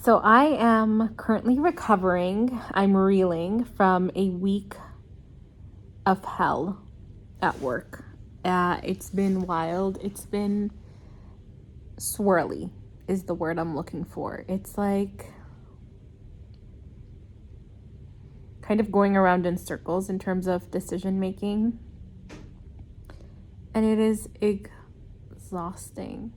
So I am currently recovering. I'm reeling from a week of hell at work. It's been wild. It's been swirly is the word I'm looking for. It's like kind of going around in circles in terms of decision making. And it is exhausting.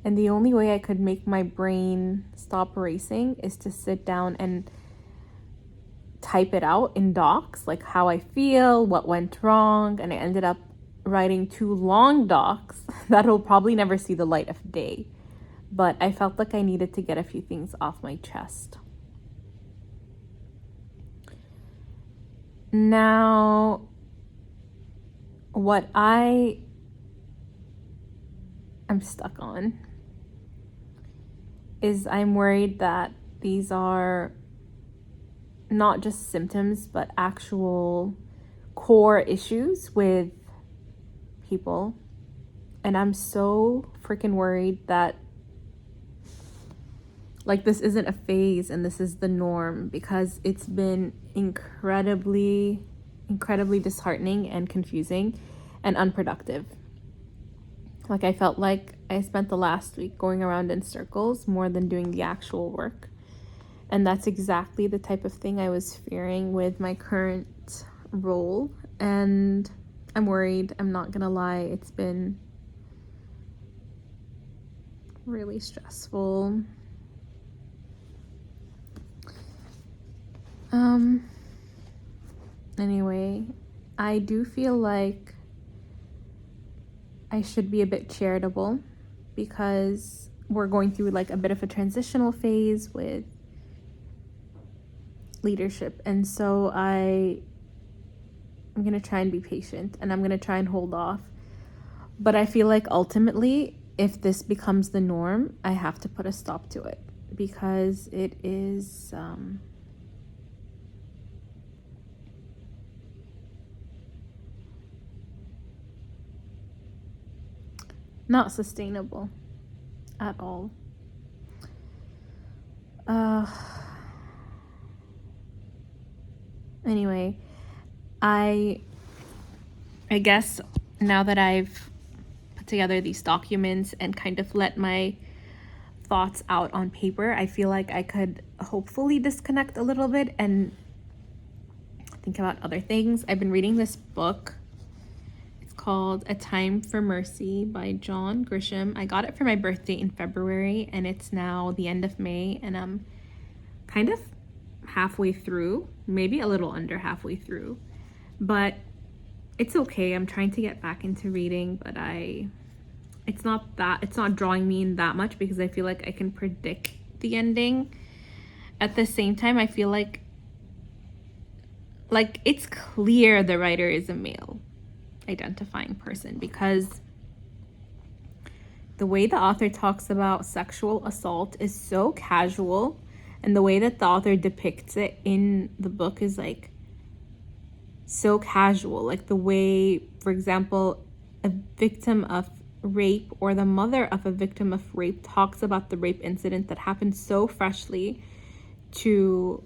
And the only way I could make my brain stop racing is to sit down and type it out in docs, like how I feel, what went wrong. And I ended up writing 2 long docs that'll probably never see the light of day. But I felt like I needed to get a few things off my chest. Now, what I am stuck on is I'm worried that these are not just symptoms, but actual core issues with people. And I'm so freaking worried that like this isn't a phase and this is the norm, because it's been incredibly disheartening and confusing and unproductive. Like I felt like I spent the last week going around in circles more than doing the actual work. And that's exactly the type of thing I was fearing with my current role. And I'm worried, I'm not gonna lie, it's been really stressful. Anyway, I do feel like I should be a bit charitable because we're going through like a bit of a transitional phase with leadership. And so I'm going to try and be patient and I'm going to try and hold off. But I feel like ultimately, if this becomes the norm, I have to put a stop to it because it is not sustainable at all. Anyway, I guess now that I've put together these documents and kind of let my thoughts out on paper, I feel like I could hopefully disconnect a little bit and think about other things. I've been reading this book. It's called A Time for Mercy by John Grisham. I got it for my birthday in February and it's now the end of May and I'm kind of halfway through, maybe a little under halfway through, but it's okay. I'm trying to get back into reading, but it's not drawing me in that much because I feel like I can predict the ending. At the same time, I feel like it's clear the writer is a male identifying person because the way the author talks about sexual assault is so casual, and the way that the author depicts it in the book is like so casual. Like the way, for example, a victim of rape or the mother of a victim of rape talks about the rape incident that happened so freshly to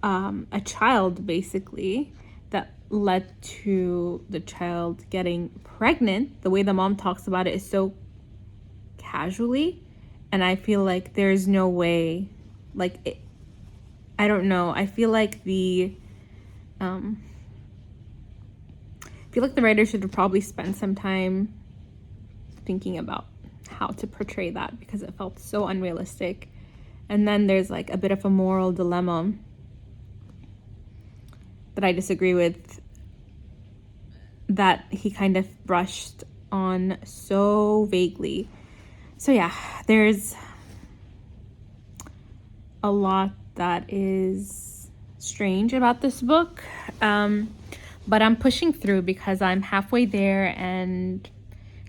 a child, basically, that led to the child getting pregnant. The way the mom talks about it is so casually, and I feel like there's no way, I don't know. I feel like the writer should have probably spent some time thinking about how to portray that because it felt so unrealistic. And then there's like a bit of a moral dilemma that I disagree with that he kind of brushed on so vaguely. So yeah, there's a lot that is strange about this book. But I'm pushing through because I'm halfway there and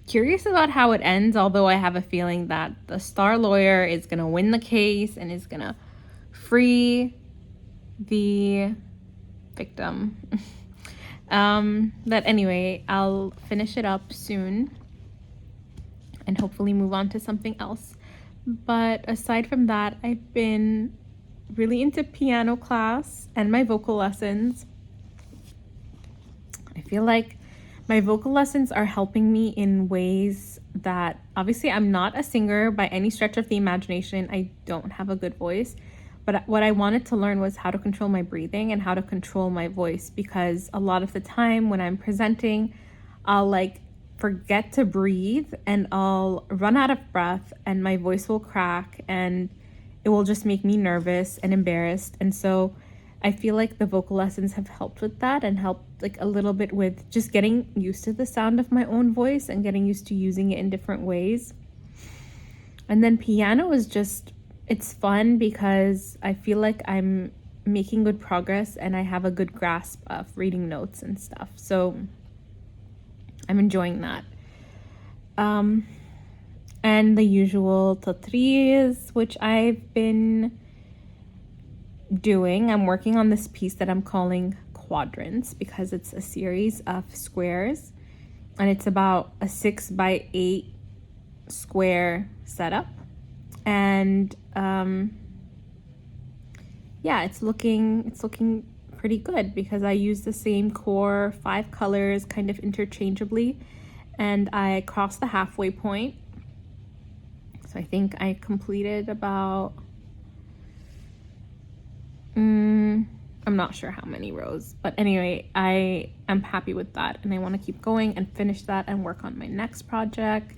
curious about how it ends, although I have a feeling that the star lawyer is going to win the case and is going to free the victim. But anyway, I'll finish it up soon and hopefully move on to something else. But aside from that, I've been really into piano class and my vocal lessons. I feel like my vocal lessons are helping me in ways that obviously I'm not a singer by any stretch of the imagination. I don't have a good voice. But what I wanted to learn was how to control my breathing and how to control my voice, because a lot of the time when I'm presenting, I'll like forget to breathe and I'll run out of breath and my voice will crack and it will just make me nervous and embarrassed. And so I feel like the vocal lessons have helped with that and helped like a little bit with just getting used to the sound of my own voice and getting used to using it in different ways. And then piano is just, it's fun because I feel like I'm making good progress and I have a good grasp of reading notes and stuff. So I'm enjoying that. And the usual totries, which I've been doing. I'm working on this piece that I'm calling Quadrants because it's a series of squares and it's about a 6x8 square setup. And yeah, it's looking pretty good because I use the same core 5 colors kind of interchangeably, and I crossed the halfway point. So I think I completed about I'm not sure how many rows, but anyway, I am happy with that and I want to keep going and finish that and work on my next project.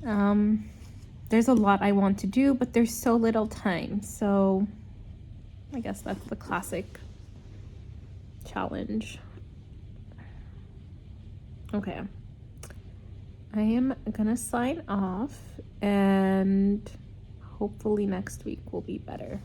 There's a lot I want to do, but there's so little time, so I guess that's the classic challenge. Okay, I am gonna sign off and hopefully next week will be better.